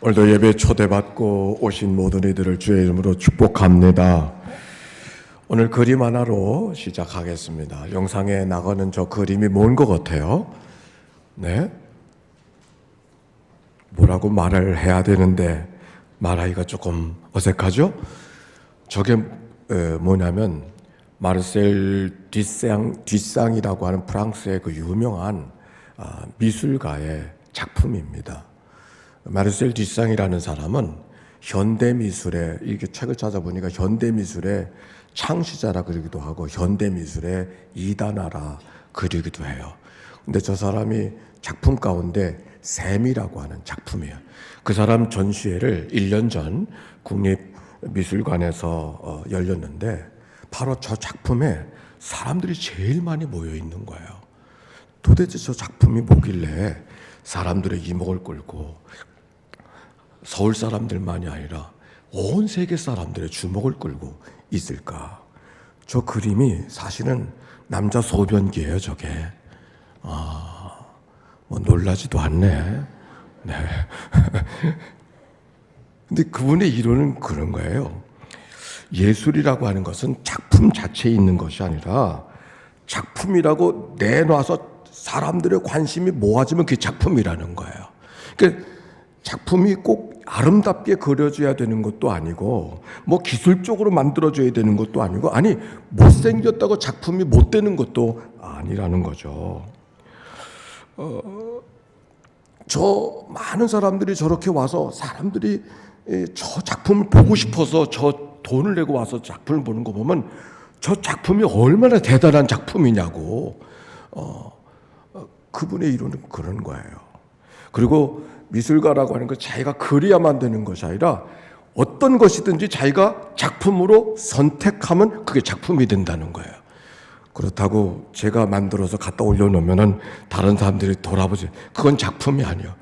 오늘도 예배 초대받고 오신 모든 이들을 주의 이름으로 축복합니다. 오늘 그림 하나로 시작하겠습니다. 영상에 나가는 저 그림이 뭔 것 같아요? 네? 뭐라고 말을 해야 되는데 말하기가 조금 어색하죠? 저게 뭐냐면 마르셀 뒤상이라고 하는 프랑스의 그 유명한 미술가의 작품입니다. 마르셀 뒤상이라는 사람은 현대미술의, 이게 책을 찾아보니까 현대미술의 창시자라 그러기도 하고 현대미술의 이단아라 그러기도 해요. 근데 저 사람이 작품 가운데 샘이라고 하는 작품이에요. 그 사람 전시회를 1년 전 국립미술관에서 열렸는데 바로 저 작품에 사람들이 제일 많이 모여 있는 거예요. 도대체 저 작품이 뭐길래 사람들의 이목을 끌고 서울 사람들만이 아니라 온 세계 사람들의 주목을 끌고 있을까? 저 그림이 사실은 남자 소변기예요, 저게. 뭐 놀라지도 않네. 네. 근데 그분의 이론은 그런 거예요. 예술이라고 하는 것은 작품 자체에 있는 것이 아니라 작품이라고 내놔서 사람들의 관심이 모아지면 그게 작품이라는 거예요. 그러니까 작품이 꼭 아름답게 그려져야 되는 것도 아니고 뭐 기술적으로 만들어져야 되는 것도 아니고 아니 못생겼다고 작품이 못 되는 것도 아니라는 거죠. 저 많은 사람들이 저렇게 와서 사람들이 저 작품을 보고 싶어서 저 돈을 내고 와서 작품을 보는 거 보면 저 작품이 얼마나 대단한 작품이냐고. 그분의 이론은 그런 거예요. 그리고 미술가라고 하는 건 자기가 그려야만 되는 것이 아니라 어떤 것이든지 자기가 작품으로 선택하면 그게 작품이 된다는 거예요. 그렇다고 제가 만들어서 갖다 올려놓으면 다른 사람들이 돌아보지. 그건 작품이 아니에요.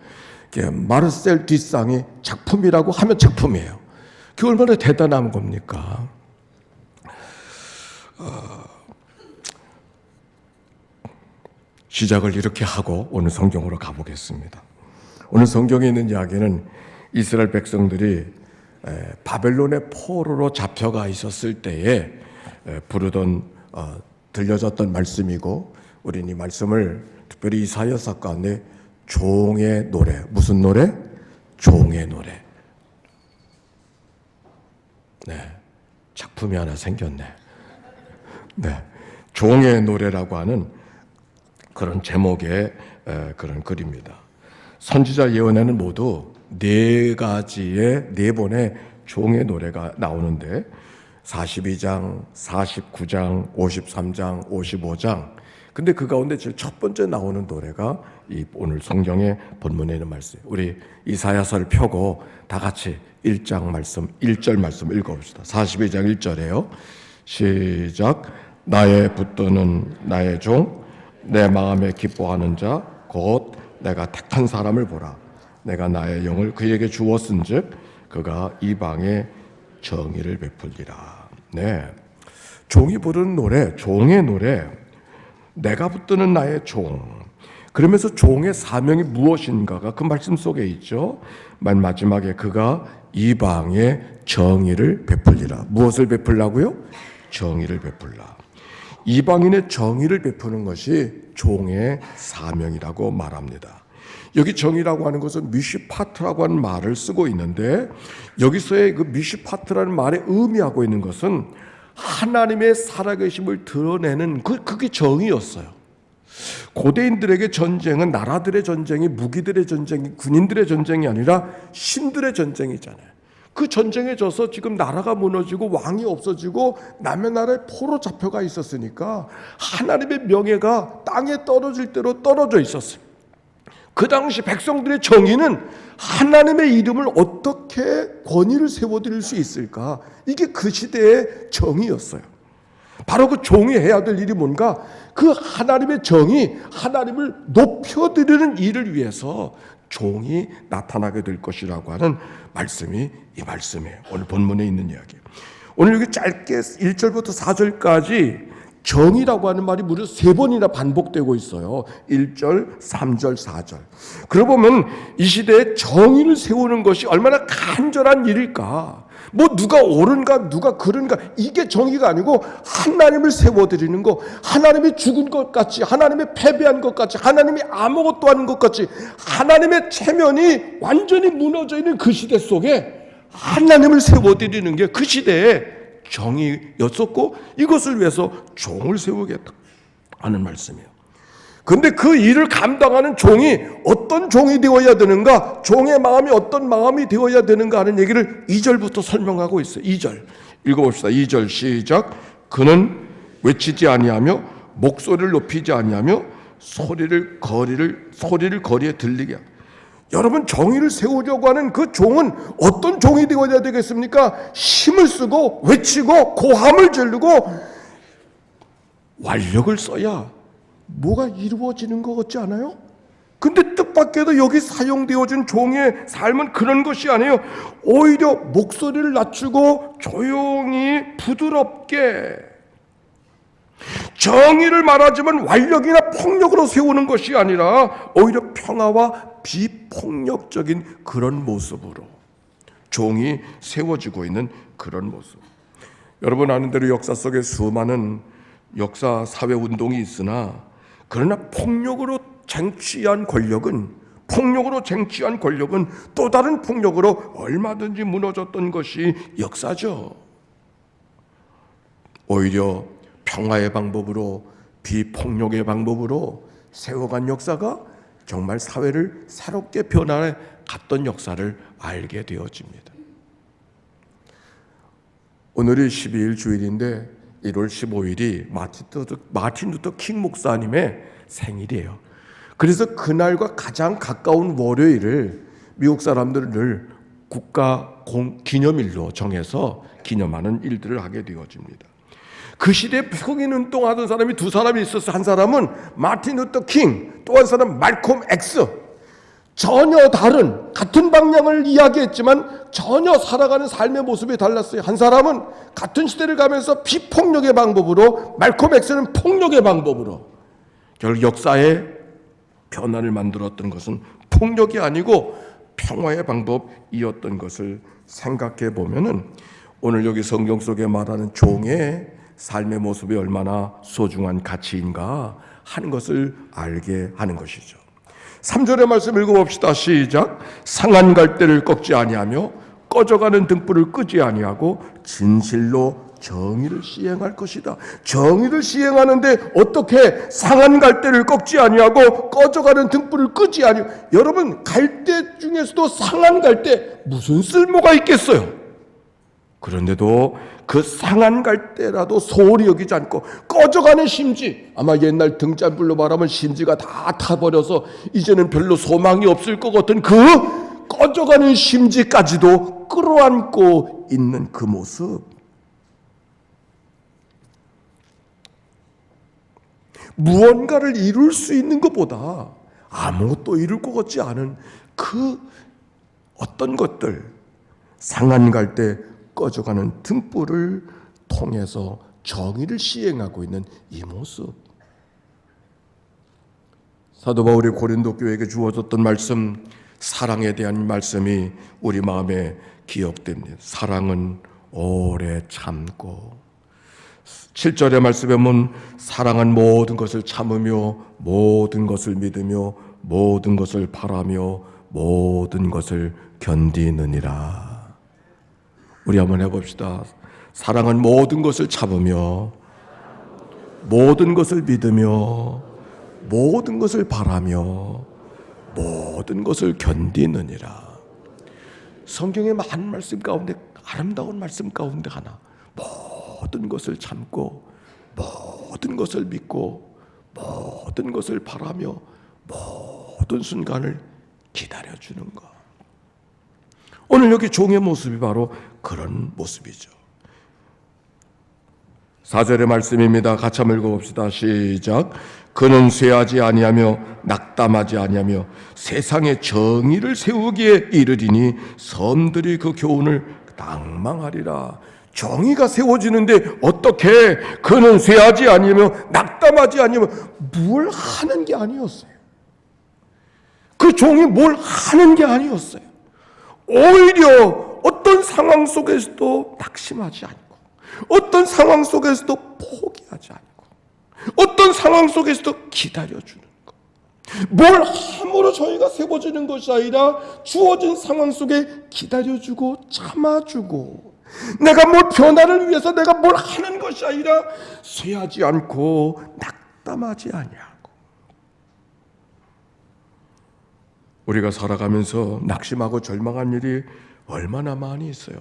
마르셀 뒤상이 작품이라고 하면 작품이에요. 그게 얼마나 대단한 겁니까? 시작을 이렇게 하고 오늘 성경으로 가보겠습니다. 오늘 성경에 있는 이야기는 이스라엘 백성들이 바벨론의 포로로 잡혀가 있었을 때에 부르던 들려졌던 말씀이고 우리는 이 말씀을 특별히 이사야서 가운데 종의 노래, 무슨 노래? 종의 노래. 네, 작품이 하나 생겼네. 네, 종의 노래라고 하는 그런 제목의 그런 글입니다. 선지자 예언에는 모두 네 번의 종의 노래가 나오는데 42장, 49장, 53장, 55장. 근데 그 가운데 제일 첫 번째 나오는 노래가 이 오늘 성경의 본문에 있는 말씀. 우리 이사야서를 펴고 다 같이 1절 말씀 읽어봅시다. 42장 1절에요. 시작. 나의 붙드는 나의 종, 내 마음에 기뻐하는 자, 곧 내가 택한 사람을 보라. 내가 나의 영을 그에게 주었은즉 그가 이방에 정의를 베풀리라. 네, 종이 부르는 노래, 종의 노래. 내가 붙드는 나의 종. 그러면서 종의 사명이 무엇인가가 그 말씀 속에 있죠. 맨 마지막에 그가 이방에 정의를 베풀리라. 무엇을 베풀라고요? 정의를 베풀라. 이방인의 정의를 베푸는 것이 종의 사명이라고 말합니다. 여기 정의라고 하는 것은 미시파트라고 하는 말을 쓰고 있는데 여기서의 그 미시파트라는 말에 의미하고 있는 것은 하나님의 살아계심을 드러내는 그게 정의였어요. 고대인들에게 전쟁은 나라들의 전쟁이 무기들의 전쟁이 군인들의 전쟁이 아니라 신들의 전쟁이잖아요. 그 전쟁에 져서 지금 나라가 무너지고 왕이 없어지고 남의 나라에 포로 잡혀가 있었으니까 하나님의 명예가 땅에 떨어질 대로 떨어져 있었어요. 그 당시 백성들의 정의는 하나님의 이름을 어떻게 권위를 세워드릴 수 있을까? 이게 그 시대의 정의였어요. 바로 그 종이 해야 될 일이 뭔가? 그 하나님의 정의, 하나님을 높여드리는 일을 위해서 종이 나타나게 될 것이라고 하는 말씀이 이 말씀이에요. 오늘 본문에 있는 이야기예요. 오늘 여기 짧게 1절부터 4절까지 정의라고 하는 말이 무려 3번이나 반복되고 있어요. 1절, 3절, 4절. 그러고 보면 이 시대에 정의를 세우는 것이 얼마나 간절한 일일까. 뭐 누가 옳은가 누가 그른가 이게 정의가 아니고 하나님을 세워드리는 것, 하나님이 죽은 것 같이, 하나님이 패배한 것 같이, 하나님이 아무것도 아닌 것 같이, 하나님의 체면이 완전히 무너져 있는 그 시대 속에 하나님을 세워드리는 게 그 시대에 정의였었고, 이것을 위해서 종을 세우겠다 하는 말씀이에요. 그런데 그 일을 감당하는 종이 어떤 종이 되어야 되는가, 종의 마음이 어떤 마음이 되어야 되는가 하는 얘기를 2절부터 설명하고 있어요. 2절 읽어봅시다. 2절 시작. 그는 외치지 아니하며 목소리를 높이지 아니하며 소리를 거리에 들리게 하고. 여러분, 정의를 세우려고 하는 그 종은 어떤 종이 되어야 되겠습니까? 힘을 쓰고 외치고 고함을 지르고 완력을 써야 뭐가 이루어지는 것 같지 않아요? 근데 뜻밖에도 여기 사용되어진 종의 삶은 그런 것이 아니에요. 오히려 목소리를 낮추고 조용히 부드럽게, 정의를 말하지만 완력이나 폭력으로 세우는 것이 아니라 오히려 평화와 비폭력적인 그런 모습으로 종이 세워지고 있는 그런 모습. 여러분 아는 대로 역사 속에 수많은 역사 사회 운동이 있으나, 그러나 폭력으로 쟁취한 권력은 또 다른 폭력으로 얼마든지 무너졌던 것이 역사죠. 오히려 평화의 방법으로, 비폭력의 방법으로 세워간 역사가 정말 사회를 새롭게 변화해 갔던 역사를 알게 되어집니다. 오늘이 12일 주일인데 1월 15일이 마틴 루터 킹 목사님의 생일이에요. 그래서 그날과 가장 가까운 월요일을 미국 사람들은 늘 국가 기념일로 정해서 기념하는 일들을 하게 되어집니다. 그 시대에 흑인 운동하던 사람이 2사람이 있었어요. 한 사람은 마틴 루터 킹, 또 한 사람은 말콤 X. 전혀 다른, 같은 방향을 이야기했지만 전혀 살아가는 삶의 모습이 달랐어요. 한 사람은 같은 시대를 가면서 비폭력의 방법으로, 말콤 X는 폭력의 방법으로. 결국 역사의 변화를 만들었던 것은 폭력이 아니고 평화의 방법이었던 것을 생각해 보면은, 오늘 여기 성경 속에 말하는 종의 삶의 모습이 얼마나 소중한 가치인가 하는 것을 알게 하는 것이죠. 3절의 말씀 읽어봅시다. 시작. 상한 갈대를 꺾지 아니하며 꺼져가는 등불을 끄지 아니하고 진실로 정의를 시행할 것이다. 정의를 시행하는데 어떻게 상한 갈대를 꺾지 아니하고 꺼져가는 등불을 끄지 아니하고. 여러분, 갈대 중에서도 상한 갈대 무슨 쓸모가 있겠어요? 그런데도 그 상한 갈대라도 소홀히 여기지 않고 꺼져가는 심지, 아마 옛날 등잔불로 말하면 심지가 다 타버려서 이제는 별로 소망이 없을 것 같은 그 꺼져가는 심지까지도 끌어안고 있는 그 모습. 무언가를 이룰 수 있는 것보다 아무것도 이룰 것 같지 않은 그 어떤 것들, 상한 갈대, 꺼져가는 등불을 통해서 정의를 시행하고 있는 이 모습. 사도 바울이 고린도 교회에게 주어졌던 말씀, 사랑에 대한 말씀이 우리 마음에 기억됩니다. 사랑은 오래 참고. 7절의 말씀에 보면 사랑은 모든 것을 참으며 모든 것을 믿으며 모든 것을 바라며 모든 것을 견디느니라. 우리 한번 해봅시다. 사랑은 모든 것을 참으며 모든 것을 믿으며 모든 것을 바라며 모든 것을 견디느니라. 성경의 많은 말씀 가운데 아름다운 말씀 가운데 하나, 모든 것을 참고 모든 것을 믿고 모든 것을 바라며 모든 순간을 기다려주는 것. 오늘 여기 종의 모습이 바로 그런 모습이죠. 4절의 말씀입니다. 같이 한번 읽어봅시다. 시작. 그는 쇠하지 아니하며 낙담하지 아니하며 세상에 정의를 세우기에 이르리니 섬들이 그 교훈을 낭망하리라. 정의가 세워지는데 어떻게 그는 쇠하지 아니면 낙담하지 아니면 뭘 하는 게 아니었어요. 그 종이 뭘 하는 게 아니었어요. 오히려 어떤 상황 속에서도 낙심하지 않고, 어떤 상황 속에서도 포기하지 않고, 어떤 상황 속에서도 기다려주는 것. 뭘 함으로 저희가 세워지는 것이 아니라 주어진 상황 속에 기다려주고 참아주고, 내가 뭘 변화를 위해서 내가 뭘 하는 것이 아니라 쇠하지 않고 낙담하지 아니하고. 우리가 살아가면서 낙심하고 절망한 일이 얼마나 많이 있어요.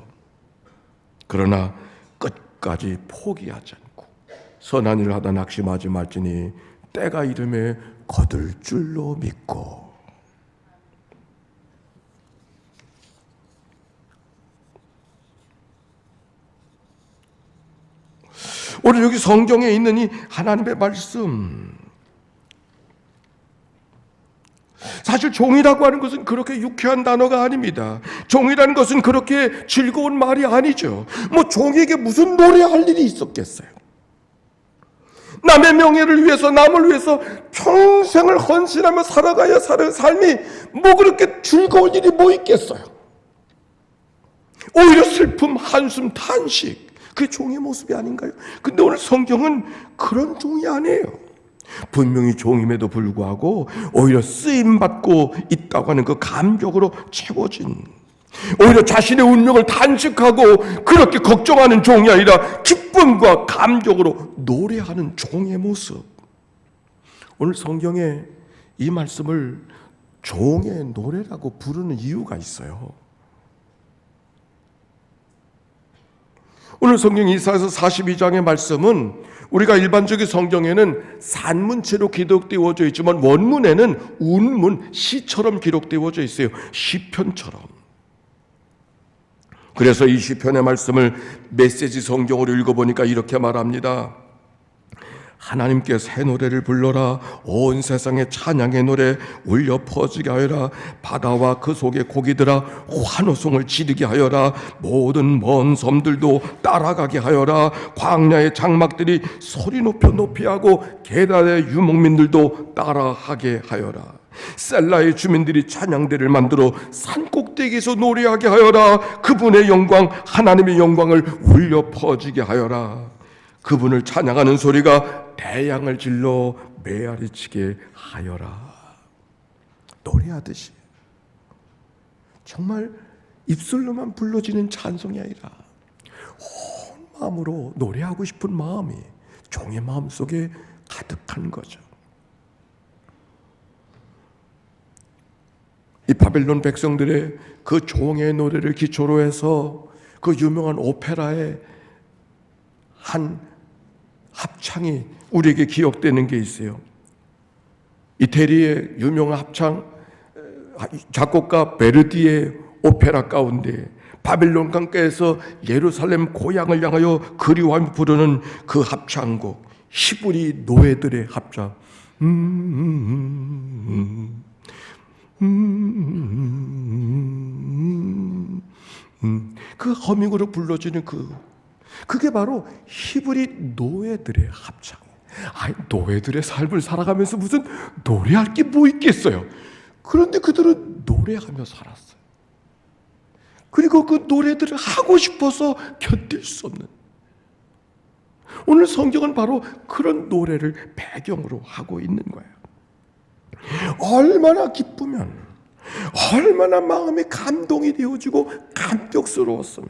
그러나 끝까지 포기하지 않고 선한 일을 하다 낙심하지 말지니 때가 이름에 거둘 줄로 믿고. 오늘 여기 성경에 있는 이 하나님의 말씀, 사실 종이라고 하는 것은 그렇게 유쾌한 단어가 아닙니다. 종이라는 것은 그렇게 즐거운 말이 아니죠. 뭐 종에게 무슨 노래할 일이 있었겠어요. 남의 명예를 위해서, 남을 위해서 평생을 헌신하며 살아가야 사는 삶이 뭐 그렇게 즐거울 일이 뭐 있겠어요. 오히려 슬픔, 한숨, 탄식, 그게 종의 모습이 아닌가요? 근데 오늘 성경은 그런 종이 아니에요. 분명히 종임에도 불구하고 오히려 쓰임받고 있다고 하는 그 감격으로 채워진, 오히려 자신의 운명을 단식하고 그렇게 걱정하는 종이 아니라 기쁨과 감격으로 노래하는 종의 모습. 오늘 성경에 이 말씀을 종의 노래라고 부르는 이유가 있어요. 오늘 성경 이사야서 42장의 말씀은 우리가 일반적인 성경에는 산문체로 기록되어져 있지만 원문에는 운문, 시처럼 기록되어져 있어요. 시편처럼. 그래서 이 시편의 말씀을 메시지 성경으로 읽어보니까 이렇게 말합니다. 하나님께 새 노래를 불러라. 온 세상에 찬양의 노래 울려 퍼지게 하여라. 바다와 그 속의 고기들아 환호성을 지르게 하여라. 모든 먼 섬들도 따라가게 하여라. 광야의 장막들이 소리 높이 하고 게달의 유목민들도 따라하게 하여라. 셀라의 주민들이 찬양대를 만들어 산꼭대기에서 노래하게 하여라. 그분의 영광, 하나님의 영광을 울려 퍼지게 하여라. 그분을 찬양하는 소리가 대양을 질러 메아리치게 하여라. 노래하듯이, 정말 입술로만 불러지는 찬송이 아니라 온 마음으로 노래하고 싶은 마음이 종의 마음 속에 가득한 거죠. 이 바벨론 백성들의 그 종의 노래를 기초로 해서 그 유명한 오페라의 한 합창이 우리에게 기억되는 게 있어요. 이태리의 유명한 합창 작곡가 베르디의 오페라 가운데 바벨론 강가에서 예루살렘 고향을 향하여 그리워하며 부르는 그 합창곡, 히브리 노예들의 합창. 그 허밍으로 불러지는 그게 바로 히브리 노예들의 합창. 아니, 노예들의 삶을 살아가면서 무슨 노래할 게 뭐 있겠어요. 그런데 그들은 노래하며 살았어요. 그리고 그 노래들을 하고 싶어서 견딜 수 없는, 오늘 성경은 바로 그런 노래를 배경으로 하고 있는 거예요. 얼마나 기쁘면, 얼마나 마음이 감동이 되어지고 감격스러웠으면,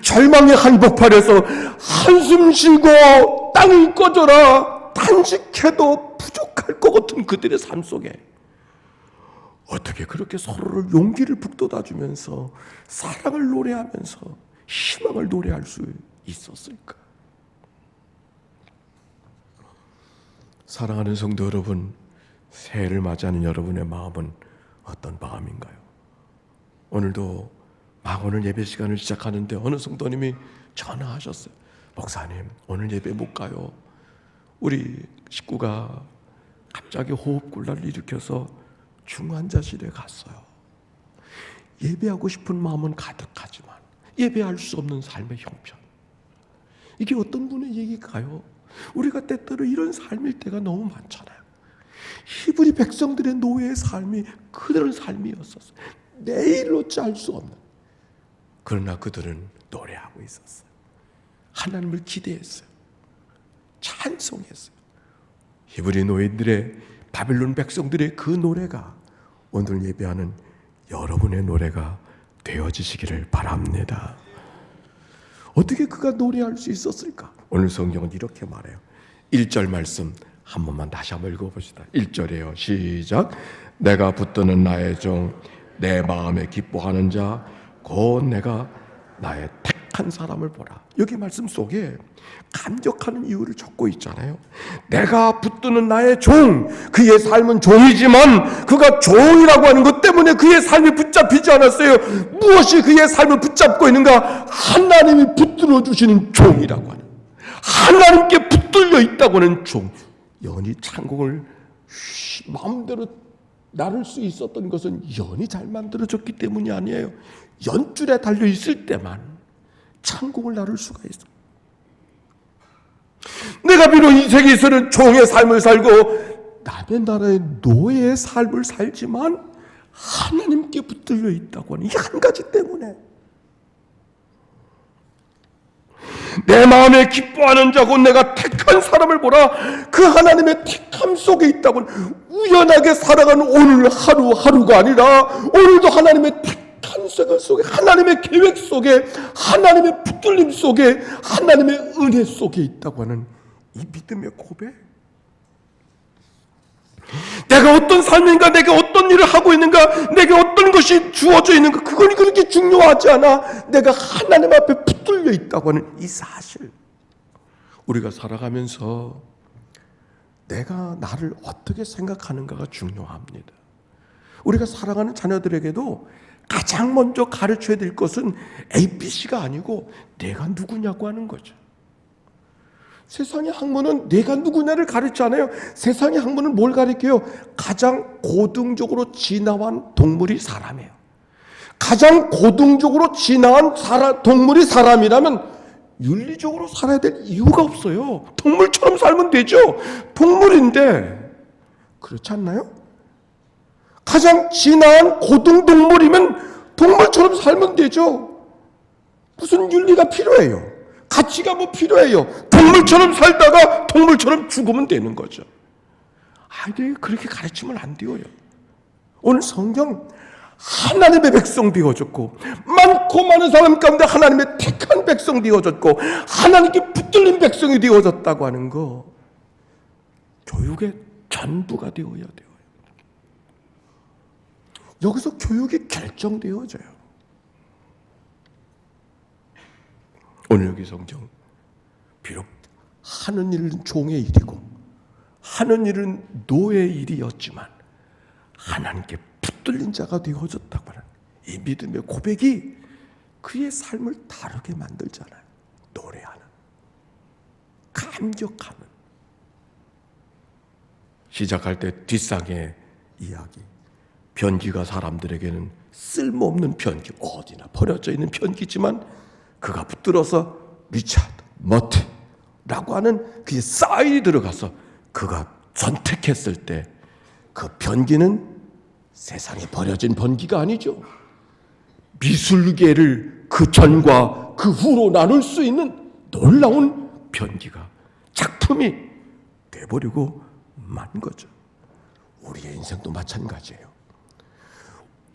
절망의 한복판에서 한숨 쉬고 땅을 꺼져라 탄식해도 부족할 것 같은 그들의 삶 속에 어떻게 그렇게 서로를 용기를 북돋아주면서 사랑을 노래하면서 희망을 노래할 수 있었을까? 사랑하는 성도 여러분, 새해를 맞이하는 여러분의 마음은 어떤 마음인가요? 오늘도 오늘 예배 시간을 시작하는데 어느 성도님이 전화하셨어요. 목사님, 오늘 예배 못 가요. 우리 식구가 갑자기 호흡곤란을 일으켜서 중환자실에 갔어요. 예배하고 싶은 마음은 가득하지만 예배할 수 없는 삶의 형편. 이게 어떤 분의 얘기일까요? 우리가 때때로 이런 삶일 때가 너무 많잖아요. 히브리 백성들의 노예의 삶이 그들의 삶이었었어요. 내일로 짤 수 없는. 그러나 그들은 노래하고 있었어요. 하나님을 기대했어요. 찬송했어요. 히브리 노예들의, 바빌론 백성들의 그 노래가 오늘 예배하는 여러분의 노래가 되어지시기를 바랍니다. 어떻게 그가 노래할 수 있었을까? 오늘 성경은 이렇게 말해요. 1절 말씀 한 번만 다시 한번 읽어봅시다. 1절이에요. 시작. 내가 붙드는 나의 종, 내 마음에 기뻐하는 자, 곧 내가 나의 택한 사람을 보라. 여기 말씀 속에 감격하는 이유를 적고 있잖아요. 내가 붙드는 나의 종, 그의 삶은 종이지만 그가 종이라고 하는 것 때문에 그의 삶이 붙잡히지 않았어요. 무엇이 그의 삶을 붙잡고 있는가? 하나님이 붙들어 주시는 종이라고 하는, 하나님께 붙들려 있다고 하는 종. 연히 창공을 마음대로 나를 수 있었던 것은 연히 잘 만들어졌기 때문이 아니에요. 연줄에 달려 있을 때만 창공을 나를 수가 있어. 내가 비록 이 세계에서는 종의 삶을 살고 남의 나라의 노예의 삶을 살지만 하나님께 붙들려 있다고 하는 이 한 가지 때문에, 내 마음에 기뻐하는 자고 내가 택한 사람을 보라. 그 하나님의 택함 속에 있다고, 우연하게 살아가는 오늘 하루하루가 아니라 오늘도 하나님의 택한 속에, 하나님의 계획 속에, 하나님의 붙들림 속에, 하나님의 은혜 속에 있다고 하는 이 믿음의 고백. 내가 어떤 삶인가, 내가 어떤 일을 하고 있는가, 내게 어떤 것이 주어져 있는가, 그건 그렇게 중요하지 않아. 내가 하나님 앞에 붙들려 있다고 하는 이 사실. 우리가 살아가면서 내가 나를 어떻게 생각하는가가 중요합니다. 우리가 살아가는 자녀들에게도 가장 먼저 가르쳐야 될 것은 ABC가 아니고 내가 누구냐고 하는 거죠. 세상의 학문은 내가 누구냐를 가르치잖아요. 세상의 학문은 뭘 가르쳐요? 가장 고등적으로 진화한 동물이 사람이에요. 가장 고등적으로 진화한 동물이 사람이라면 윤리적으로 살아야 될 이유가 없어요. 동물처럼 살면 되죠. 동물인데 그렇지 않나요? 가장 진화한 고등동물이면 동물처럼 살면 되죠. 무슨 윤리가 필요해요? 가치가 뭐 필요해요? 동물처럼 살다가 동물처럼 죽으면 되는 거죠. 아이들이 그렇게 가르치면 안 되어요. 오늘 성경 하나님의 백성 되어졌고, 많고 많은 사람 가운데 하나님의 택한 백성 되어졌고, 하나님께 붙들린 백성이 되어졌다고 하는 거, 교육의 전부가 되어야 돼요. 여기서 교육이 결정되어져요. 오늘 여기 성경, 비록 하는 일은 종의 일이고 하는 일은 노예의 일이었지만 하나님께 붙들린 자가 되어졌다고 하는 이 믿음의 고백이 그의 삶을 다르게 만들잖아요. 노래하는, 감격하는. 시작할 때 뒷상의 이야기, 편지가 사람들에게는 쓸모없는 편지, 어디나 버려져 있는 편지지만 그가 붙들어서 리차드 머트라고 하는 그의 사인이 들어가서 그가 선택했을 때 그 편지는 세상에 버려진 편지가 아니죠. 미술계를 그 전과 그 후로 나눌 수 있는 놀라운 편지가, 작품이 돼버리고 만 거죠. 우리의 인생도 마찬가지예요.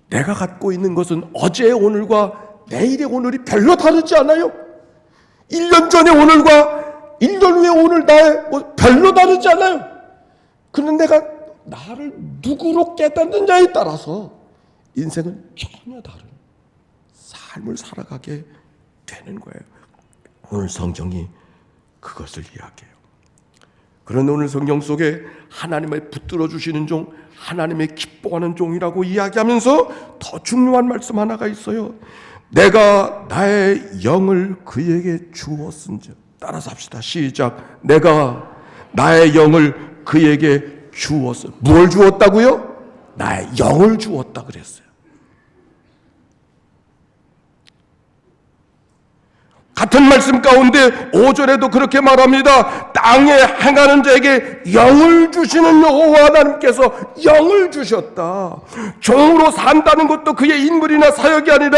내가 갖고 있는 것은 어제의 오늘과 내일의 오늘이 별로 다르지 않아요. 1년 전의 오늘과 1년 후의 오늘 나의 별로 다르지 않아요. 그런데 내가 나를 누구로 깨닫느냐에 따라서 인생은 전혀 다른 삶을 살아가게 되는 거예요. 오늘 성경이 그것을 이야기해요. 그런데 오늘 성경 속에 하나님의 붙들어 주시는 종, 하나님의 기뻐하는 종이라고 이야기하면서 더 중요한 말씀 하나가 있어요. 내가 나의 영을 그에게 주었은즉. 따라서 합시다. 시작. 내가 나의 영을 그에게 주었어. 뭘 주었다고요? 나의 영을 주었다 그랬어요. 같은 말씀 가운데 5절에도 그렇게 말합니다. 땅에 행하는 자에게 영을 주시는 여호와 하나님께서 영을 주셨다. 종으로 산다는 것도 그의 인물이나 사역이 아니라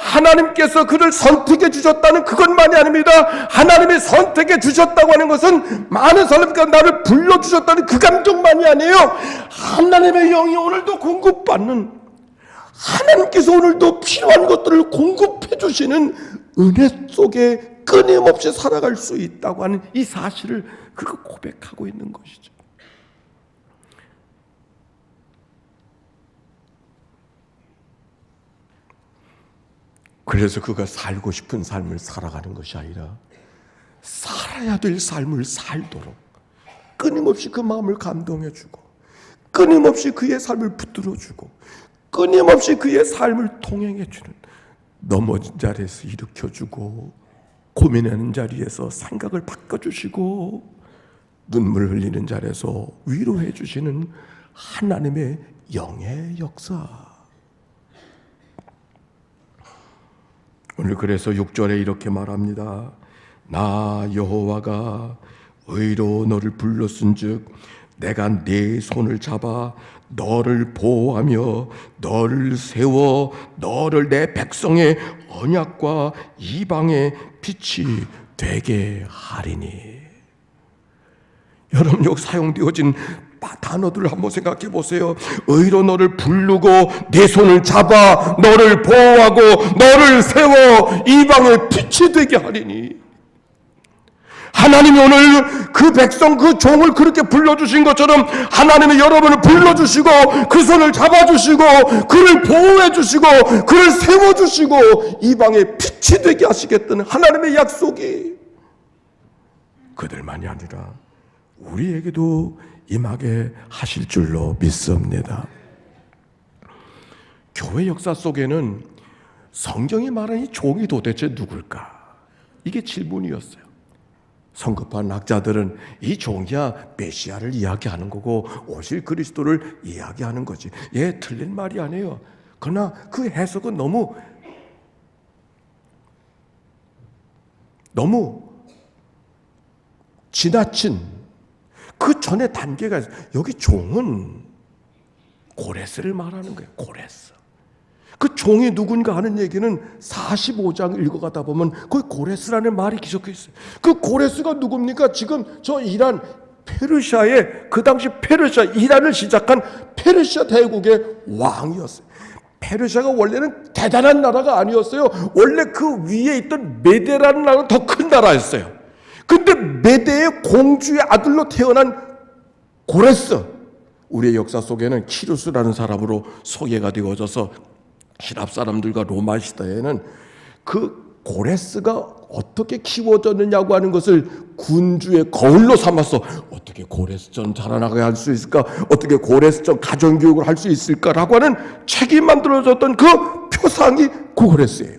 하나님께서 그를 선택해 주셨다는 그것만이 아닙니다. 하나님이 선택해 주셨다고 하는 것은 많은 사람과 나를 불러주셨다는 그 감정만이 아니에요. 하나님의 영이 오늘도 공급받는, 하나님께서 오늘도 필요한 것들을 공급해 주시는 은혜 속에 끊임없이 살아갈 수 있다고 하는 이 사실을 그가 고백하고 있는 것이죠. 그래서 그가 살고 싶은 삶을 살아가는 것이 아니라 살아야 될 삶을 살도록 끊임없이 그 마음을 감동해주고, 끊임없이 그의 삶을 붙들어주고, 끊임없이 그의 삶을 통행해주는, 넘어진 자리에서 일으켜주고, 고민하는 자리에서 생각을 바꿔주시고, 눈물 흘리는 자리에서 위로해주시는 하나님의 영의 역사. 오늘 그래서 6절에 이렇게 말합니다. 나 여호와가 의로 너를 불렀은즉 내가 네 손을 잡아 너를 보호하며 너를 세워 너를 내 백성의 언약과 이방의 빛이 되게 하리니. 여러분, 여기 사용되어진 단어들을 한번 생각해 보세요. 의로 너를 부르고 내 손을 잡아 너를 보호하고 너를 세워 이방의 빛이 되게 하리니. 하나님이 오늘 그 백성, 그 종을 그렇게 불러주신 것처럼 하나님이 여러분을 불러주시고 그 손을 잡아주시고 그를 보호해주시고 그를 세워주시고 이방의 빛이 되게 하시겠다는 하나님의 약속이 그들만이 아니라 우리에게도 임하게 하실 줄로 믿습니다. 교회 역사 속에는 성경이 말하는 이 종이 도대체 누굴까? 이게 질문이었어요. 성급한 학자들은 이 종이야 메시아를 이야기하는 거고 오실 그리스도를 이야기하는 거지. 예, 틀린 말이 아니에요. 그러나 그 해석은 너무 지나친 그 전에 단계가 있어요. 여기 종은 고레스를 말하는 거예요. 고레스. 그 종이 누군가 하는 얘기는 45장 읽어가다 보면 거기 고레스라는 말이 기록해 있어요. 그 고레스가 누굽니까? 지금 저 이란 페르시아의, 그 당시 페르시아, 이란을 시작한 페르시아 대국의 왕이었어요. 페르시아가 원래는 대단한 나라가 아니었어요. 원래 그 위에 있던 메데라는 나라가 더 큰 나라였어요. 근데 메데의 공주의 아들로 태어난 고레스, 우리의 역사 속에는 키루스라는 사람으로 소개가 되어져서希腊 사람들과 로마 시대에는 그 고레스가 어떻게 키워졌느냐고 하는 것을 군주의 거울로 삼아서 어떻게 고레스전 자라나게 할 수 있을까, 어떻게 고레스전 가정교육을 할 수 있을까라고 하는 책이 만들어졌던 그 표상이 고레스예요.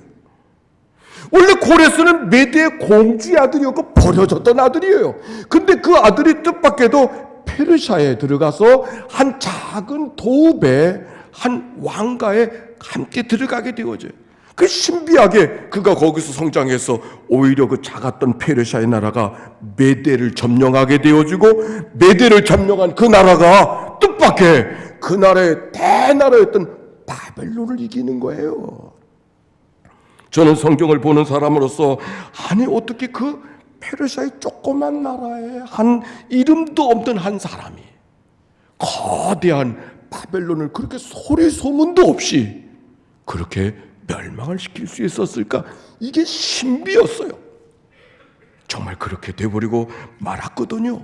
원래 고레스는 메대의 공주의 아들이었고 버려졌던 아들이에요. 근데 그 아들이 뜻밖에도 페르시아에 들어가서 한 작은 도읍에 한 왕가에 함께 들어가게 되어져요. 그 신비하게 그가 거기서 성장해서 오히려 그 작았던 페르시아의 나라가 메대를 점령하게 되어지고, 메대를 점령한 그 나라가 뜻밖의 그 나라의 대나라였던 바벨론을 이기는 거예요. 저는 성경을 보는 사람으로서 아니 어떻게 그 페르시아의 조그만 나라에 한 이름도 없는 한 사람이 거대한 바벨론을 그렇게 소리 소문도 없이 그렇게 멸망을 시킬 수 있었을까? 이게 신비였어요. 정말 그렇게 돼버리고 말았거든요.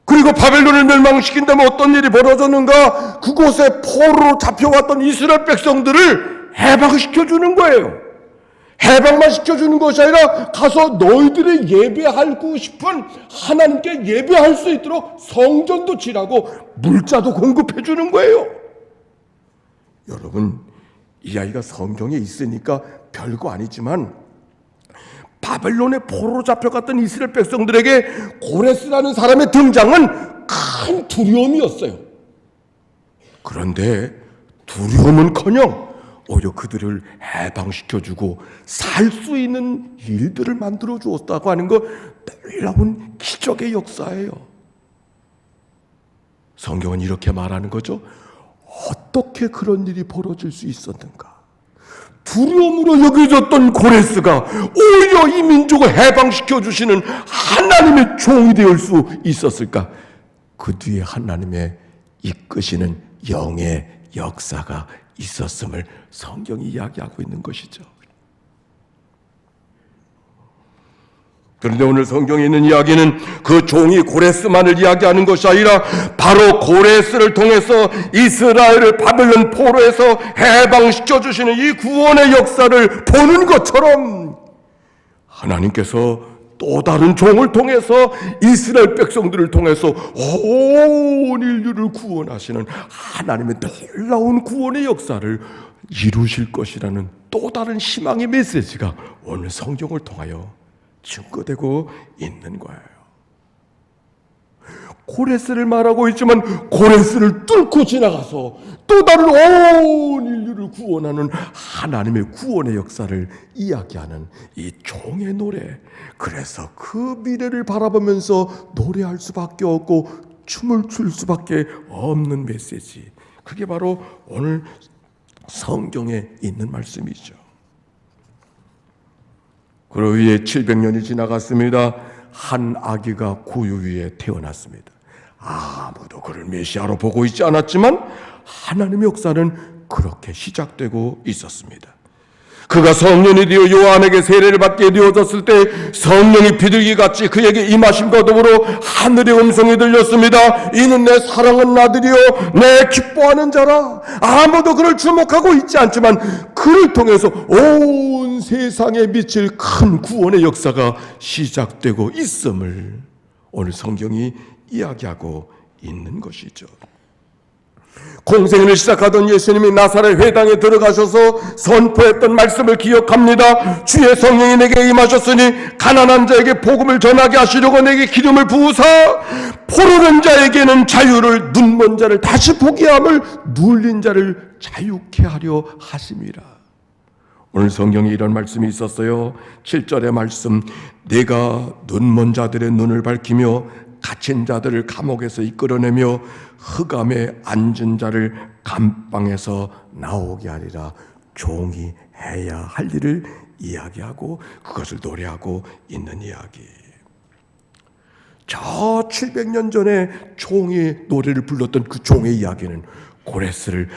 그리고 바벨론을 멸망시킨다면 어떤 일이 벌어졌는가? 그곳에 포로로 잡혀왔던 이스라엘 백성들을 해방시켜주는 거예요. 해방만 시켜주는 것이 아니라 가서 너희들이 예배하고 싶은 하나님께 예배할 수 있도록 성전도 지라고 물자도 공급해 주는 거예요. 여러분, 이 아이가 성경에 있으니까 별거 아니지만 바벨론의 포로로 잡혀갔던 이스라엘 백성들에게 고레스라는 사람의 등장은 큰 두려움이었어요. 그런데 두려움은커녕 오히려 그들을 해방시켜주고 살 수 있는 일들을 만들어 주었다고 하는 거 놀라운 기적의 역사예요. 성경은 이렇게 말하는 거죠. 어떻게 그런 일이 벌어질 수 있었는가? 두려움으로 여겨졌던 고레스가 오히려 이 민족을 해방시켜 주시는 하나님의 종이 될 수 있었을까? 그 뒤에 하나님의 이끄시는 영의 역사가 있었음을 성경이 이야기하고 있는 것이죠. 그런데 오늘 성경에 있는 이야기는 그 종이 고레스만을 이야기하는 것이 아니라 바로 고레스를 통해서 이스라엘을 바벨론 포로에서 해방시켜 주시는 이 구원의 역사를 보는 것처럼 하나님께서 또 다른 종을 통해서 이스라엘 백성들을 통해서 온 인류를 구원하시는 하나님의 놀라운 구원의 역사를 이루실 것이라는 또 다른 희망의 메시지가 오늘 성경을 통하여 증거되고 있는 거예요. 고레스를 말하고 있지만 고레스를 뚫고 지나가서 또 다른 온 인류를 구원하는 하나님의 구원의 역사를 이야기하는 이 종의 노래. 그래서 그 미래를 바라보면서 노래할 수밖에 없고 춤을 출 수밖에 없는 메시지. 그게 바로 오늘 성경에 있는 말씀이죠. 그로 위에 700년이 지나갔습니다. 한 아기가 구유 위에 태어났습니다. 아무도 그를 메시아로 보고 있지 않았지만 하나님의 역사는 그렇게 시작되고 있었습니다. 그가 성년이 되어 요한에게 세례를 받게 되어졌을 때 성령이 비둘기같이 그에게 임하심과 더불어 하늘의 음성이 들렸습니다. 이는 내 사랑하는 아들이요 내 기뻐하는 자라. 아무도 그를 주목하고 있지 않지만 그를 통해서 온 세상에 미칠 큰 구원의 역사가 시작되고 있음을 오늘 성경이 이야기하고 있는 것이죠. 공생을 시작하던 예수님이 나사렛 회당에 들어가셔서 선포했던 말씀을 기억합니다. 주의 성령이 내게 임하셨으니 가난한 자에게 복음을 전하게 하시려고 내게 기름을 부으사 포로된 자에게는 자유를, 눈먼 자를 다시 보게 함을, 눌린 자를 자유케 하려 하심이라. 오늘 성경에 이런 말씀이 있었어요. 7절의 말씀, 내가 눈먼 자들의 눈을 밝히며 갇힌 자들을 감옥에서 이끌어내며 흑암에 앉은 자를 감방에서 나오게 하리라. 종이 해야 할 일을 이야기하고 그것을 노래하고 있는 이야기. 저 700년 전에 종이 노래를 불렀던 그 종의 이야기는 고레스를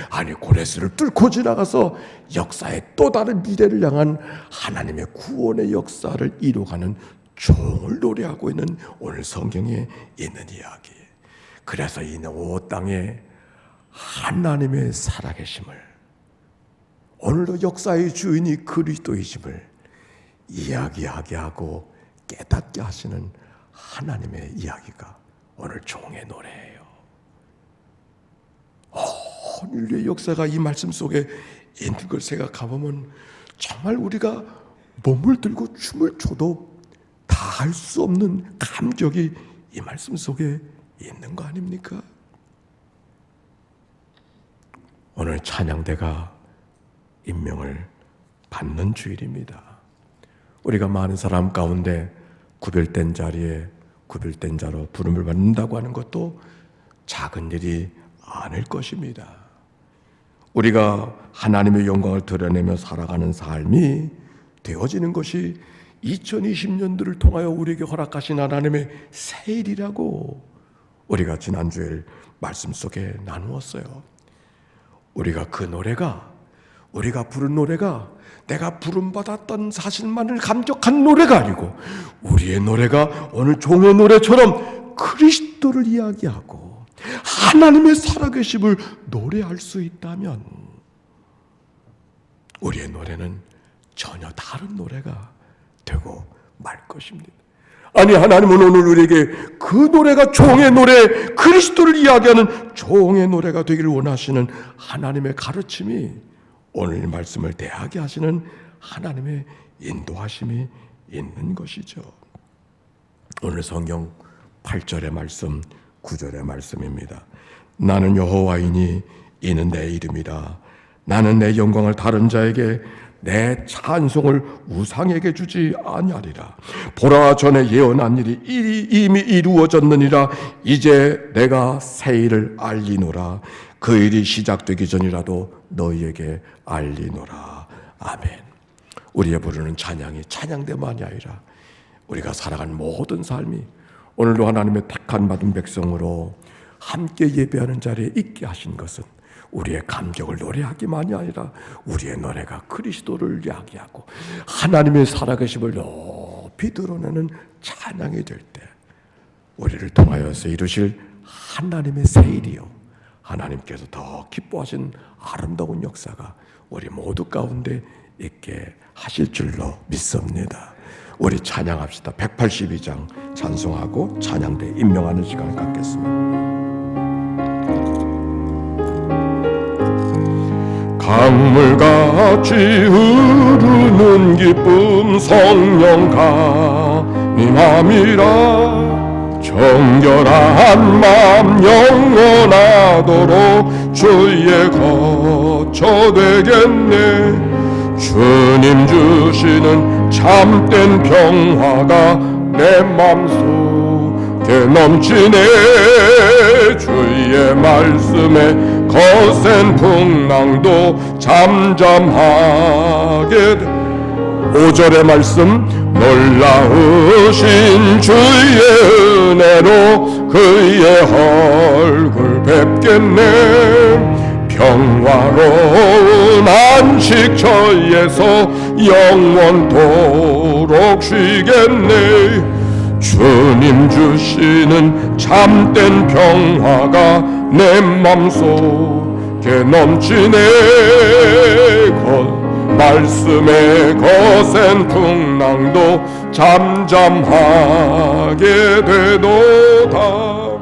뚫고 지나가서 역사의 또 다른 미래를 향한 하나님의 구원의 역사를 이루어가는 종을 노래하고 있는 오늘 성경에 있는 이야기. 그래서 이 온 땅에 하나님의 살아계심을, 오늘도 역사의 주인이 그리스도이심을 이야기하게 하고 깨닫게 하시는 하나님의 이야기가 오늘 종의 노래예요. 온 인류의 역사가 이 말씀 속에 있는 걸 생각하면 정말 우리가 몸을 들고 춤을 춰도 다 할 수 없는 감격이 이 말씀 속에 있는 거 아닙니까? 오늘 찬양대가 임명을 받는 주일입니다. 우리가 많은 사람 가운데 구별된 자리에 구별된 자로 부름을 받는다고 하는 것도 작은 일이 아닐 것입니다. 우리가 하나님의 영광을 드러내며 살아가는 삶이 되어지는 것이 2020년도를 통하여 우리에게 허락하신 하나님의 새 일이라고 우리가 지난주에 말씀 속에 나누었어요. 우리가 부른 노래가 내가 부름받았던 사실만을 감격한 노래가 아니고 우리의 노래가 오늘 종의 노래처럼 그리스도를 이야기하고 하나님의 살아계심을 노래할 수 있다면 우리의 노래는 전혀 다른 노래가 되고 말 것입니다. 아니, 하나님은 오늘 우리에게 그 노래가 종의 노래, 그리스도를 이야기하는 종의 노래가 되기를 원하시는 하나님의 가르침이 오늘 말씀을 대하게 하시는 하나님의 인도하심이 있는 것이죠. 오늘 성경 8절의 말씀, 9절의 말씀입니다. 나는 여호와이니 이는 내 이름이라. 나는 내 영광을 다른 자에게, 내 찬송을 우상에게 주지 아니하리라. 보라, 전에 예언한 일이 이미 이루어졌느니라. 이제 내가 새 일을 알리노라. 그 일이 시작되기 전이라도 너희에게 알리노라. 아멘. 우리의 부르는 찬양이 찬양대만이 아니라 우리가 살아간 모든 삶이 오늘도 하나님의 택한 받은 백성으로 함께 예배하는 자리에 있게 하신 것은 우리의 감격을 노래하기만이 아니라 우리의 노래가 그리스도를 이야기하고 하나님의 살아계심을 높이 드러내는 찬양이 될 때 우리를 통하여서 이루실 하나님의 새 일이요, 하나님께서 더 기뻐하신 아름다운 역사가 우리 모두 가운데 있게 하실 줄로 믿습니다. 우리 찬양합시다. 182장 찬송하고 찬양대 임명하는 시간을 갖겠습니다. 강물같이 흐르는 기쁨 성령 강림함이라. 정결한 마음 영원하도록 주의 거처 되겠네. 주님 주시는 참된 평화가 내 맘속에 넘치네. 주의 말씀에 거센 풍랑도 잠잠하게 돼. 5절의 말씀, 놀라우신 주의 은혜로 그의 얼굴 뵙겠네. 평화로운 안식처에서 영원토록 쉬겠네. 주님 주시는 참된 평화가 내 맘속에 넘치네. 말씀의 거센 풍랑도 잠잠하게 되도다.